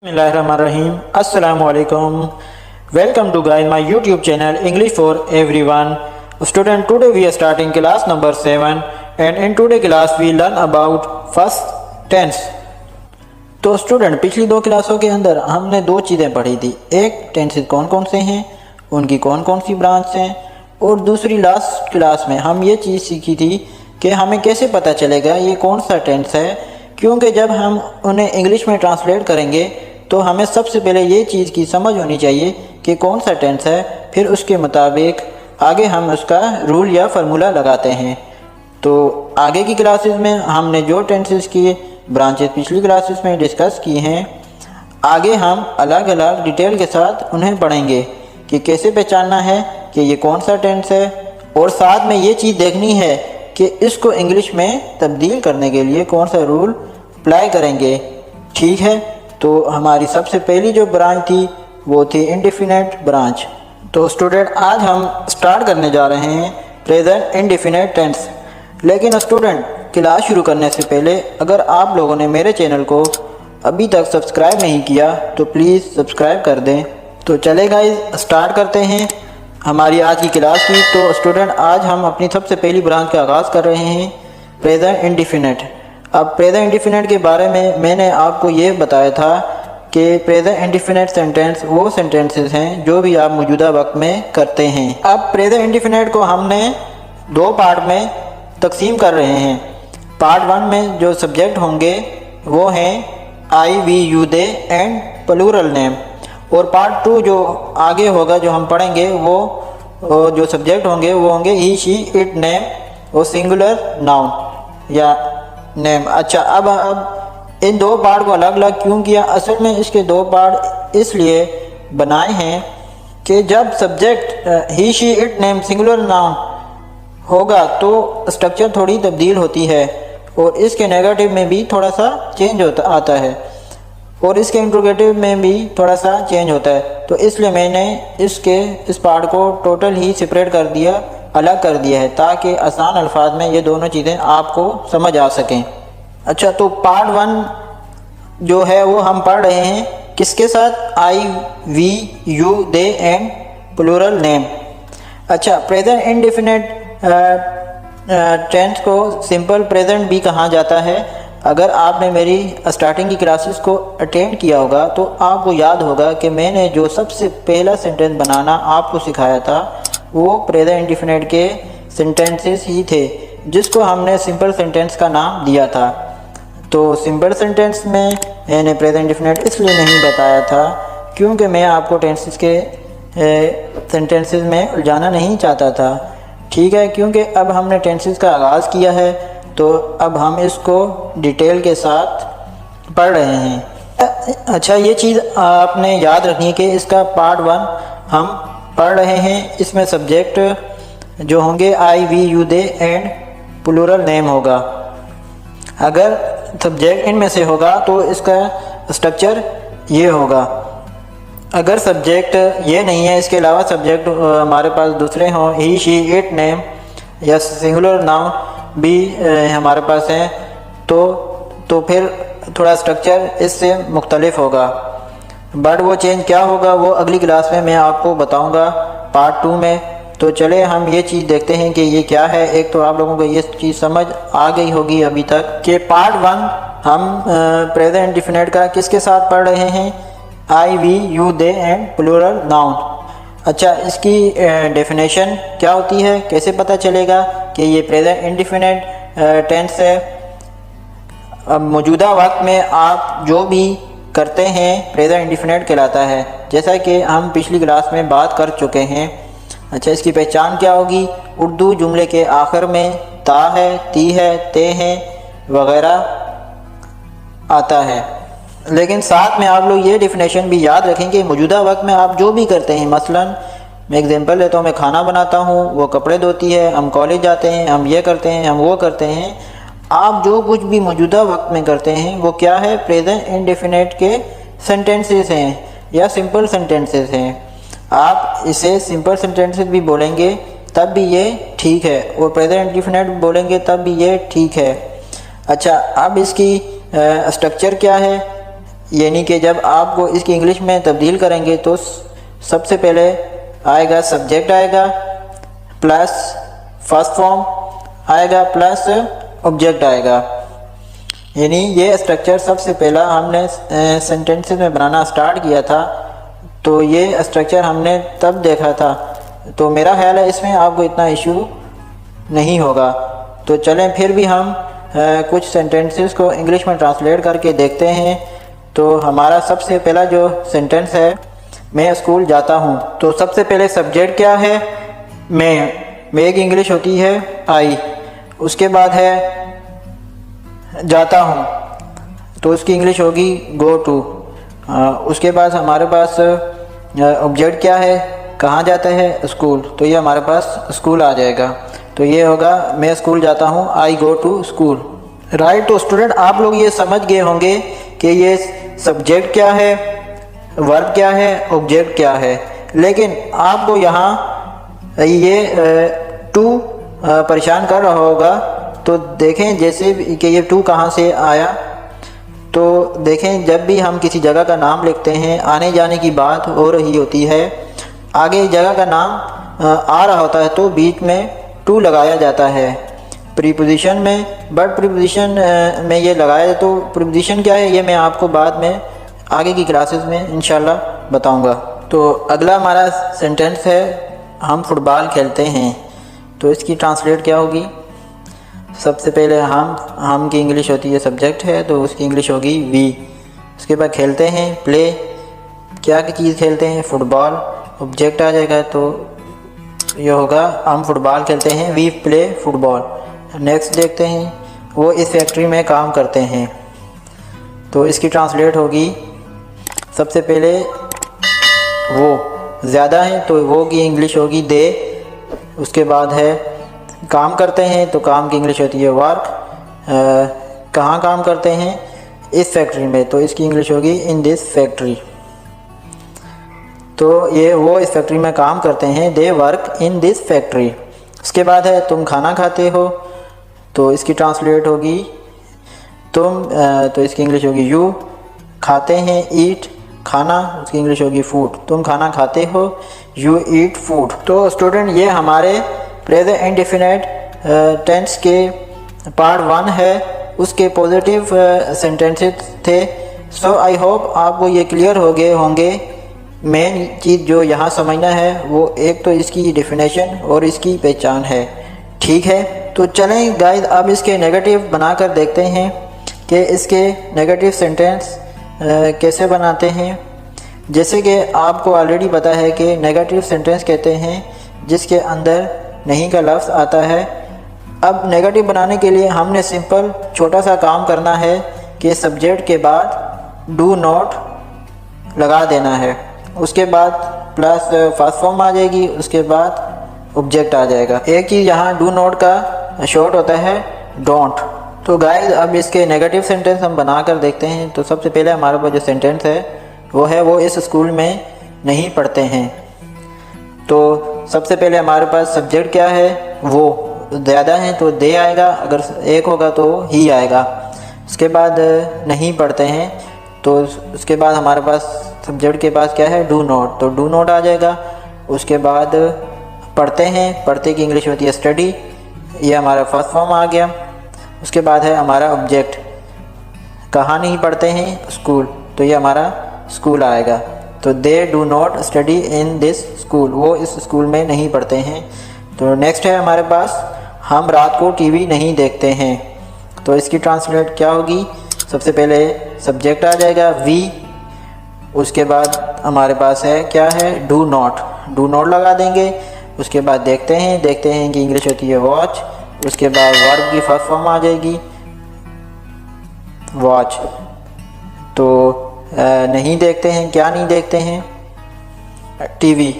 Bismillahirrahmanirrahim. Assalamu alaikum. Welcome to guys my YouTube channel English for everyone. Student, today we are starting class number 7 and in today class we learn about first tense. तो student, पिछली दो क्लासों के अंदर हमने दो चीज़ें पढ़ी थी। एक टेंसेस कौन कौन से हैं, उनकी कौन कौन सी ब्रांच हैं, और दूसरी लास्ट क्लास में हम ये चीज़ सीखी थी कि हमें कैसे पता चलेगा ये कौन सा टेंस है, क्योंकि जब हम उन्हें इंग्लिश में ट्रांसलेट करेंगे तो हमें सबसे पहले ये चीज़ की समझ होनी चाहिए कि कौन सा टेंस है, फिर उसके मुताबिक आगे हम उसका रूल या फार्मूला लगाते हैं। तो आगे की क्लासेस में हमने जो टेंसेस की ब्रांचेस पिछली क्लासेस में डिस्कस की हैं, आगे हम अलग अलग डिटेल के साथ उन्हें पढ़ेंगे कि कैसे पहचानना है कि ये कौन सा टेंस है, और साथ में ये चीज़ देखनी है कि इसको इंग्लिश में तब्दील करने के लिए कौन सा रूल अप्लाई करेंगे। ठीक है, तो हमारी सबसे पहली जो ब्रांच थी वो थी इंडेफिनिट ब्रांच। तो स्टूडेंट, आज हम स्टार्ट करने जा रहे हैं प्रेजेंट इंडेफिनिट टेंस। लेकिन स्टूडेंट, क्लास शुरू करने से पहले अगर आप लोगों ने मेरे चैनल को अभी तक सब्सक्राइब नहीं किया तो प्लीज़ सब्सक्राइब कर दें। तो चले गाइस, स्टार्ट करते हैं हमारी आज की क्लास की। तो स्टूडेंट, आज हम अपनी सबसे पहली ब्रांच का आगाज़ कर रहे हैं प्रेजेंट इंडेफिनिट। अब प्रेजेंट इंडेफिनिट के बारे में मैंने आपको ये बताया था कि प्रेजेंट इंडेफिनिट सेंटेंस वो सेंटेंसेस हैं जो भी आप मौजूदा वक्त में करते हैं। अब प्रेजेंट इंडेफिनिट को हमने दो पार्ट में तकसीम कर रहे हैं। पार्ट 1 में जो सब्जेक्ट होंगे वो हैं I, we, you, they and plural name, और पार्ट 2 जो आगे होगा जो हम पढ़ेंगे वो जो सब्जेक्ट होंगे वो होंगे ही, शी, इट, नेम और सिंगुलर नाउन या नेम। अच्छा, अब इन दो पार्ट को अलग अलग क्यों किया? असल में इसके दो पार्ट इसलिए बनाए हैं कि जब subject he, she, it, name singular noun होगा तो स्ट्रक्चर थोड़ी तब्दील होती है और इसके नेगेटिव में भी थोड़ा सा चेंज आता है और इसके इंट्रोगेटिव में भी थोड़ा सा चेंज होता है। तो इसलिए मैंने इस पार्ट को टोटल ही सेपरेट कर दिया, अलग कर दिया है, ताकि आसान अल्फाज में ये दोनों चीज़ें आपको समझ आ सकें। अच्छा, तो पार्ट 1 जो है वो हम पढ़ रहे हैं किसके साथ? I, we, you, they and plural name. अच्छा, प्रेजेंट इंडेफिनिट टेंस को सिंपल प्रेजेंट भी कहा जाता है। अगर आपने मेरी स्टार्टिंग की क्लासेस को अटेंड किया होगा तो आपको याद होगा कि मैंने जो सबसे पहला सेंटेंस बनाना आपको सिखाया था वो प्रेजेंट इंडेफिनिट के सेंटेंसेस ही थे, जिसको हमने सिंपल सेंटेंस का नाम दिया था। तो सिंपल सेंटेंस में मैंने प्रेजेंट इंडेफिनिट इसलिए नहीं बताया था क्योंकि मैं आपको टेंसेस के सेंटेंसेस में उलझाना नहीं चाहता था। ठीक है, क्योंकि अब हमने टेंसेस का आगाज़ किया है तो अब हम इसको डिटेल के साथ पढ़ रहे हैं। अच्छा, ये चीज़ आपने याद रखनी है कि इसका पार्ट 1 हम पढ़ रहे हैं। इसमें सब्जेक्ट जो होंगे I, we, you, they and plural name होगा। अगर सब्जेक्ट इनमें से होगा तो इसका स्ट्रक्चर ये होगा। अगर सब्जेक्ट ये नहीं है, इसके अलावा सब्जेक्ट हमारे पास दूसरे हों, ही, शी, इट, नेम या सिंगुलर नाउन भी हमारे पास हैं, तो फिर थोड़ा स्ट्रक्चर इससे मुख्तलिफ होगा। बट वो चेंज क्या होगा वो अगली क्लास में मैं आपको बताऊंगा पार्ट 2 में। तो चले हम ये चीज़ देखते हैं कि ये क्या है। एक तो आप लोगों को ये चीज़ समझ आ गई होगी अभी तक कि पार्ट 1 हम प्रेजेंट इंडेफिनिट का किसके साथ पढ़ रहे हैं? I, we, you, they and plural noun. अच्छा, इसकी डेफिनेशन क्या होती है, कैसे पता चलेगा कि ये प्रेजेंट इंडेफिनिट टेंस है? अब मौजूदा वक्त में आप जो भी करते हैं प्रेजेंट इंडेफिनिट कहलाता है, जैसा कि हम पिछली क्लास में बात कर चुके हैं। अच्छा, इसकी पहचान क्या होगी? उर्दू जुमले के आखिर में ता है, ती है, ते हैं वगैरह आता है। लेकिन साथ में आप लोग ये डेफिनेशन भी याद रखेंगे, मौजूदा वक्त में आप जो भी करते हैं, मसलन मैं एग्जांपल लेता हूँ, मैं खाना बनाता हूँ, वो कपड़े धोती है, हम कॉलेज जाते हैं, हम ये करते हैं, हम वो करते हैं। आप जो कुछ भी मौजूदा वक्त में करते हैं वो क्या है? प्रेजेंट इंडेफिनिट के सेंटेंसेस हैं या सिंपल सेंटेंसेस हैं। आप इसे सिंपल सेंटेंसेस भी बोलेंगे तब भी ये ठीक है, और प्रेजेंट इंडेफिनिट बोलेंगे तब भी ये ठीक है। अच्छा, अब इसकी स्ट्रक्चर क्या है? यानी कि जब आपको इसकी इंग्लिश में तब्दील करेंगे तो सबसे पहले आएगा सब्जेक्ट आएगा प्लस फर्स्ट फॉर्म आएगा प्लस ऑब्जेक्ट आएगा। यानी ये स्ट्रक्चर सबसे पहला हमने सेंटेंसेस में बनाना स्टार्ट किया था, तो ये स्ट्रक्चर हमने तब देखा था। तो मेरा ख्याल है इसमें आपको इतना इशू नहीं होगा। तो चलें फिर भी हम कुछ सेंटेंसेस को इंग्लिश में ट्रांसलेट करके देखते हैं। तो हमारा सबसे पहला जो सेंटेंस है, मैं स्कूल जाता हूँ। तो सबसे पहले सब्जेक्ट क्या है, मैं की इंग्लिश होती है आई। उसके बाद है जाता हूँ, तो उसकी इंग्लिश होगी गो टू। उसके बाद हमारे पास ऑब्जेक्ट क्या है, कहाँ जाता है, स्कूल। तो ये हमारे पास स्कूल आ जाएगा। तो ये होगा मैं स्कूल जाता हूँ, आई गो टू स्कूल। राइट। तो स्टूडेंट आप लोग ये समझ गए होंगे कि ये सब्जेक्ट क्या है, वर्ब क्या है, ऑब्जेक्ट क्या है। लेकिन आपको यहाँ ये टू परेशान कर रहा होगा। तो देखें जैसे कि ये टू कहाँ से आया। तो देखें जब भी हम किसी जगह का नाम लिखते हैं, आने जाने की बात हो रही होती है, आगे जगह का नाम आ रहा होता है तो बीच में टू लगाया जाता है प्रीपोजिशन में। बट प्रीपोजिशन में ये लगाया जाए तो प्रीपोजिशन क्या है ये मैं आपको बाद में आगे की क्लासेस में इंशाल्लाह बताऊंगा। तो अगला हमारा सेंटेंस है हम फुटबॉल खेलते हैं। तो इसकी ट्रांसलेट क्या होगी, सबसे पहले हम की इंग्लिश होती है सब्जेक्ट है, तो उसकी इंग्लिश होगी वी। उसके बाद खेलते हैं प्ले, क्या की चीज़ खेलते हैं, फुटबॉल। ऑब्जेक्ट आ जाएगा तो ये होगा हम फुटबॉल खेलते हैं, वी प्ले फुटबॉल। नेक्स्ट देखते हैं वो इस फैक्ट्री में काम करते हैं। तो इसकी ट्रांसलेट होगी सबसे पहले वो ज़्यादा है तो वो की इंग्लिश होगी दे। उसके बाद है काम करते हैं तो काम की इंग्लिश होती है वर्क। कहाँ काम करते हैं, इस फैक्ट्री में, तो इसकी इंग्लिश होगी इन दिस फैक्ट्री। तो ये वो इस फैक्ट्री में काम करते हैं, they work in this factory. उसके बाद है तुम खाना खाते हो, तो इसकी ट्रांसलेट होगी तुम, तो इसकी इंग्लिश होगी यू। खाते हैं ईट, खाना, उसकी इंग्लिश होगी फूड। तुम खाना खाते हो, यू ईट फूड। तो स्टूडेंट ये हमारे प्रेजेंट इंडेफिनिट टेंस के पार्ट 1 है, उसके पॉजिटिव सेंटेंसेस थे। सो आई होप आपको ये क्लियर हो गए होंगे। मेन चीज़ जो यहाँ समझना है वो एक तो इसकी डेफिनेशन और इसकी पहचान है। ठीक है, तो चलें गाइस अब इसके नेगेटिव बनाकर देखते हैं कि इसके नेगेटिव सेंटेंस कैसे बनाते हैं। जैसे कि आपको ऑलरेडी पता है कि नेगेटिव सेंटेंस कहते हैं जिसके अंदर नहीं का लफ्ज़ आता है। अब नेगेटिव बनाने के लिए हमने सिंपल छोटा सा काम करना है कि सब्जेक्ट के बाद डू नॉट लगा देना है। उसके बाद प्लस फर्स्ट फॉर्म आ जाएगी, उसके बाद ऑब्जेक्ट आ जाएगा। एक चीज़ यहाँ डू नॉट का शॉर्ट होता है डोंट। तो गाइस अब इसके नेगेटिव सेंटेंस हम बना कर देखते हैं। तो सबसे पहले हमारे पास जो सेंटेंस है वो इस स्कूल में नहीं पढ़ते हैं। तो सबसे पहले हमारे पास सब्जेक्ट क्या है, वो ज़्यादा है तो दे आएगा, अगर एक होगा तो ही आएगा। उसके बाद नहीं पढ़ते हैं, तो उसके बाद हमारे पास सब्जेक्ट के पास क्या है, डू नॉट, तो डू नॉट आ जाएगा। उसके बाद पढ़ते हैं, पढ़ते की इंग्लिश होती है स्टडी, ये हमारा फर्स्ट फॉर्म आ गया। उसके बाद है हमारा ऑब्जेक्ट, कहाँ नहीं पढ़ते हैं, स्कूल, तो ये हमारा स्कूल आएगा। तो they do not study in this school, वो इस स्कूल में नहीं पढ़ते हैं। तो नेक्स्ट है हमारे पास हम रात को टीवी नहीं देखते हैं। तो इसकी ट्रांसलेट क्या होगी, सबसे पहले सब्जेक्ट आ जाएगा वी। उसके बाद हमारे पास है क्या है, डू नॉट लगा देंगे। उसके बाद देखते हैं कि इंग्लिश होती है वॉच। उसके बाद वर्ब की फर्स्ट फॉर्म आ जाएगी वॉच। तो नहीं देखते हैं, क्या नहीं देखते हैं, टीवी,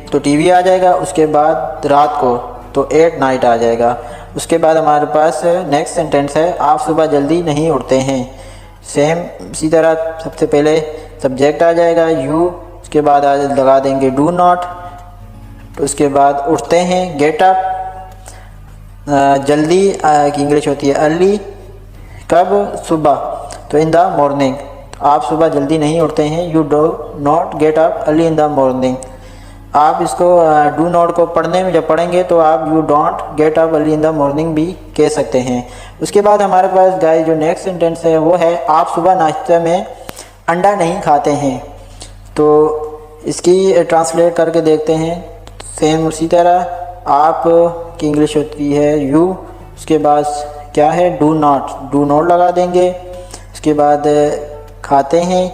तो टीवी आ जाएगा। उसके बाद रात को तो एट नाइट आ जाएगा। उसके बाद हमारे पास नेक्स्ट सेंटेंस है आप सुबह जल्दी नहीं उठते हैं। सेम इसी तरह सबसे पहले सब्जेक्ट आ जाएगा यू, उसके बाद लगा देंगे डू नॉट। उसके बाद उठते हैं गेट अप, जल्दी की इंग्लिश होती है अर्ली, कब, सुबह, तो इन द मॉर्निंग, आप सुबह जल्दी नहीं उठते हैं। You do not get up early in the morning. आप इसको डू नॉट को पढ़ने में जब पढ़ेंगे तो आप you don't get up early in the morning भी कह सकते हैं। उसके बाद हमारे पास गाइस जो नेक्स्ट सेंटेंस है वो है आप सुबह नाश्ते में अंडा नहीं खाते हैं। तो इसकी ट्रांसलेट करके देखते हैं। सेम उसी तरह आप की इंग्लिश होती है यू, उसके बाद क्या है डू नॉट लगा देंगे। उसके बाद खाते हैं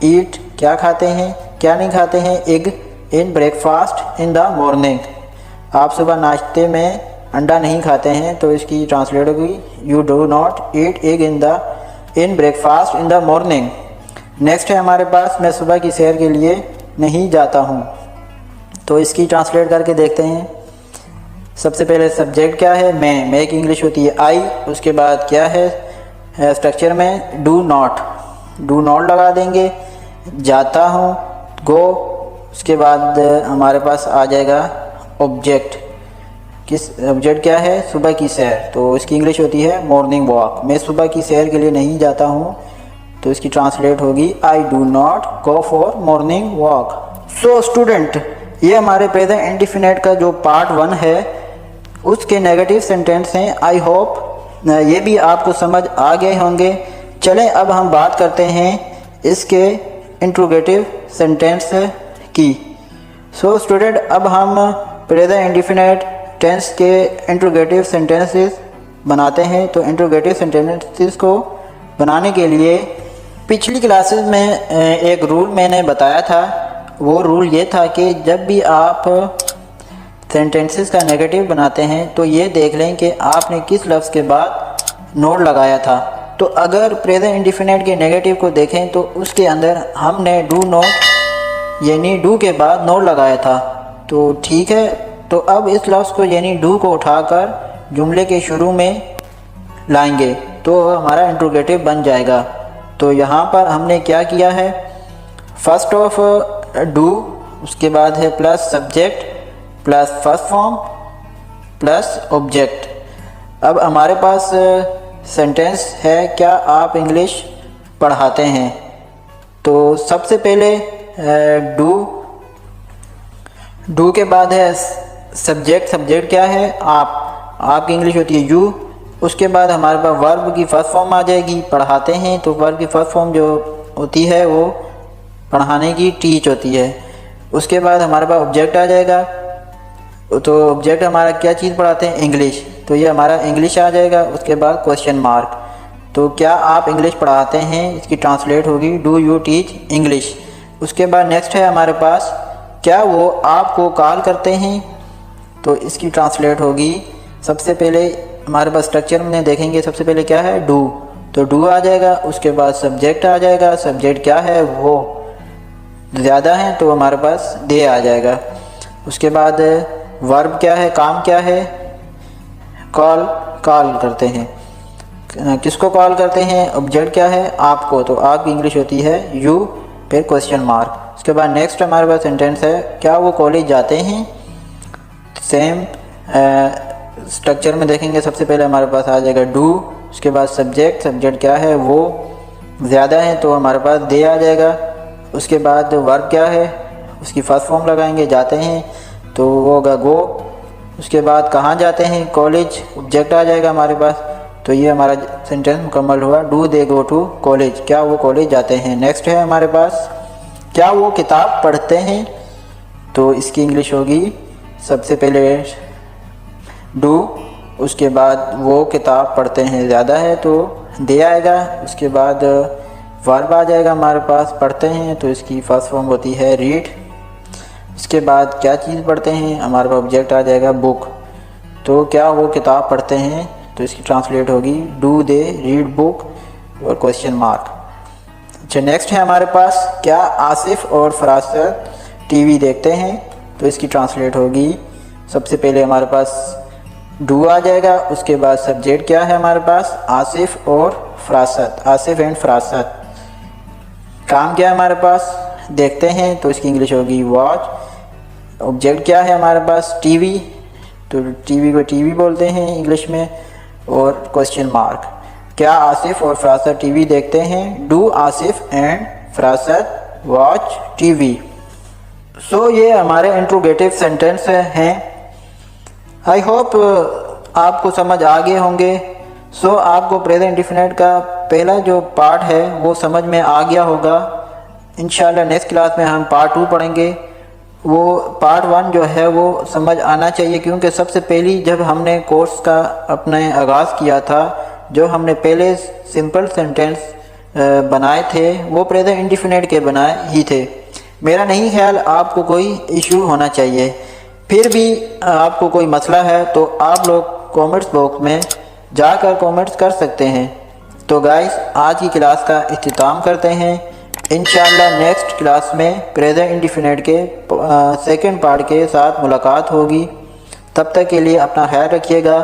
ईट, क्या खाते हैं, क्या नहीं खाते हैं, egg in breakfast in the morning. आप सुबह नाश्ते में अंडा नहीं खाते हैं तो इसकी ट्रांसलेट होगी you do not eat egg in breakfast in the morning. Next है हमारे पास मैं सुबह की सैर के लिए नहीं जाता हूँ। तो इसकी ट्रांसलेट करके देखते हैं। सबसे पहले सब्जेक्ट क्या है, मैं की इंग्लिश होती है आई। उसके बाद क्या है स्ट्रक्चर में डू नॉट लगा देंगे। जाता हूँ गो। उसके बाद हमारे पास आ जाएगा ऑब्जेक्ट। किस ऑब्जेक्ट क्या है, सुबह की सैर, तो इसकी इंग्लिश होती है मॉर्निंग वॉक। मैं सुबह की सैर के लिए नहीं जाता हूँ तो इसकी ट्रांसलेट होगी I do not go for morning walk. So student, ये हमारे प्रेजेंट इंडेफिनिट का जो पार्ट 1 है उसके नेगेटिव सेंटेंस हैं। आई होप ये भी आपको समझ आ गए होंगे। चलें अब हम बात करते हैं इसके इंट्रोगेटिव सेंटेंस की। सो स्टूडेंट, अब हम प्रेजेंट इंडेफिनिट टेंस के इंट्रोगेटिव सेंटेंसेस बनाते हैं। तो इंट्रोगेटिव सेंटेंसेस को बनाने के लिए पिछली क्लासेस में एक रूल मैंने बताया था। वो रूल ये था कि जब भी आप सेंटेंसेस का नेगेटिव बनाते हैं तो ये देख लें कि आपने किस लफ्ज़ के बाद नोट लगाया था। तो अगर प्रेजेंट इंडेफिनिट के नेगेटिव को देखें तो उसके अंदर हमने डू नॉट यानी डू के बाद नोट लगाया था। तो ठीक है, तो अब इस लफ्ज़ को यानी डू को उठाकर जुमले के शुरू में लाएंगे तो हमारा इंट्रोगेटिव बन जाएगा। तो यहाँ पर हमने क्या किया है, फर्स्ट ऑफ डू, उसके बाद है plus subject plus first form plus object. अब हमारे पास सेंटेंस है क्या आप इंग्लिश पढ़ाते हैं। तो सबसे पहले डू के बाद है सब्जेक्ट क्या है, आपकी इंग्लिश होती है यू। उसके बाद हमारे पास वर्ब की फर्स्ट फॉर्म आ जाएगी, पढ़ाते हैं। तो वर्ब की फर्स्ट फॉर्म जो होती है वो पढ़ाने की टीच होती है। उसके बाद हमारे पास ऑब्जेक्ट आ जाएगा। तो ऑब्जेक्ट हमारा क्या चीज़ पढ़ाते हैं, इंग्लिश, तो ये हमारा इंग्लिश आ जाएगा। उसके बाद क्वेश्चन मार्क, तो क्या आप इंग्लिश पढ़ाते हैं, इसकी ट्रांसलेट होगी डू यू टीच इंग्लिश। उसके बाद नेक्स्ट है हमारे पास क्या वो आपको कॉल करते हैं, तो इसकी ट्रांसलेट होगी सबसे पहले हमारे पास स्ट्रक्चर में देखेंगे। सबसे पहले क्या है डू, तो डू आ जाएगा। उसके बाद सब्जेक्ट आ जाएगा। सब्जेक्ट क्या है, वो ज़्यादा है तो हमारे पास दे आ जाएगा। उसके बाद वर्ब क्या है, काम क्या है, कॉल करते हैं। किसको कॉल करते हैं, ऑब्जेक्ट क्या है, आपको, तो आपकी इंग्लिश होती है यू फिर क्वेश्चन मार्क। उसके बाद नेक्स्ट हमारे पास सेंटेंस है क्या वो कॉलेज जाते हैं। सेम स्ट्रक्चर में देखेंगे। सबसे पहले हमारे पास आ जाएगा डू। उसके बाद सब्जेक्ट क्या है, वो ज़्यादा है तो हमारे पास दे आ जाएगा। उसके बाद वर्ब क्या है, उसकी फर्स्ट फॉर्म लगाएंगे, जाते हैं तो वो होगा गो। उसके बाद कहाँ जाते हैं, कॉलेज, ऑब्जेक्ट आ जाएगा हमारे पास। तो ये हमारा सेंटेंस मुकम्मल हुआ, do they go to college, क्या वो कॉलेज जाते हैं। नेक्स्ट है हमारे पास क्या वो किताब पढ़ते हैं, तो इसकी इंग्लिश होगी सबसे पहले डू, उसके बाद वो किताब पढ़ते हैं, ज़्यादा है तो दे आएगा। उसके बाद वर्ब आ जाएगा हमारे पास, पढ़ते हैं, तो इसकी फर्स्ट फॉर्म होती है रीड। इसके बाद क्या चीज़ पढ़ते हैं, हमारे पास ऑब्जेक्ट आ जाएगा बुक, तो क्या वो किताब पढ़ते हैं, तो इसकी ट्रांसलेट होगी डू दे रीड बुक और क्वेश्चन मार्क। अच्छा, नेक्स्ट है हमारे पास क्या आसिफ और फरासत टीवी देखते हैं, तो इसकी ट्रांसलेट होगी सबसे पहले हमारे पास डू आ जाएगा। उसके बाद सब्जेक्ट क्या है हमारे पास, आसिफ और फरासत, आसिफ एंड फरासत। काम क्या है हमारे पास, देखते हैं, तो इसकी इंग्लिश होगी वॉच। ऑब्जेक्ट क्या है हमारे पास, टीवी, तो टीवी को टीवी बोलते हैं इंग्लिश में, और क्वेश्चन मार्क। क्या आसिफ और फरासत टीवी देखते हैं? Do Asif and Farasat watch TV? So ये हमारे इंट्रोगेटिव सेंटेंस हैं। आई होप आपको समझ आ गए होंगे। सो आपको प्रेजेंट इंडेफिनिट का पहला जो पार्ट है वो समझ में आ गया होगा। इंशाल्लाह नेक्स्ट क्लास में हम पार्ट 2 पढ़ेंगे। वो पार्ट 1 जो है वो समझ आना चाहिए, क्योंकि सबसे पहली जब हमने कोर्स का अपने आगाज़ किया था, जो हमने पहले सिंपल सेंटेंस बनाए थे वो प्रेजेंट इंडेफिनिट के बनाए ही थे। मेरा नहीं ख्याल आपको कोई इशू होना चाहिए। फिर भी आपको कोई मसला है तो आप लोग कमेंट्स बॉक्स में जाकर कमेंट्स कर सकते हैं। तो गाइस आज की क्लास का इख्तिताम करते हैं। इंशाल्लाह नेक्स्ट क्लास में प्रेजेंट इंडेफिनिट के सेकंड पार्ट के साथ मुलाकात होगी। तब तक के लिए अपना ख्याल रखिएगा।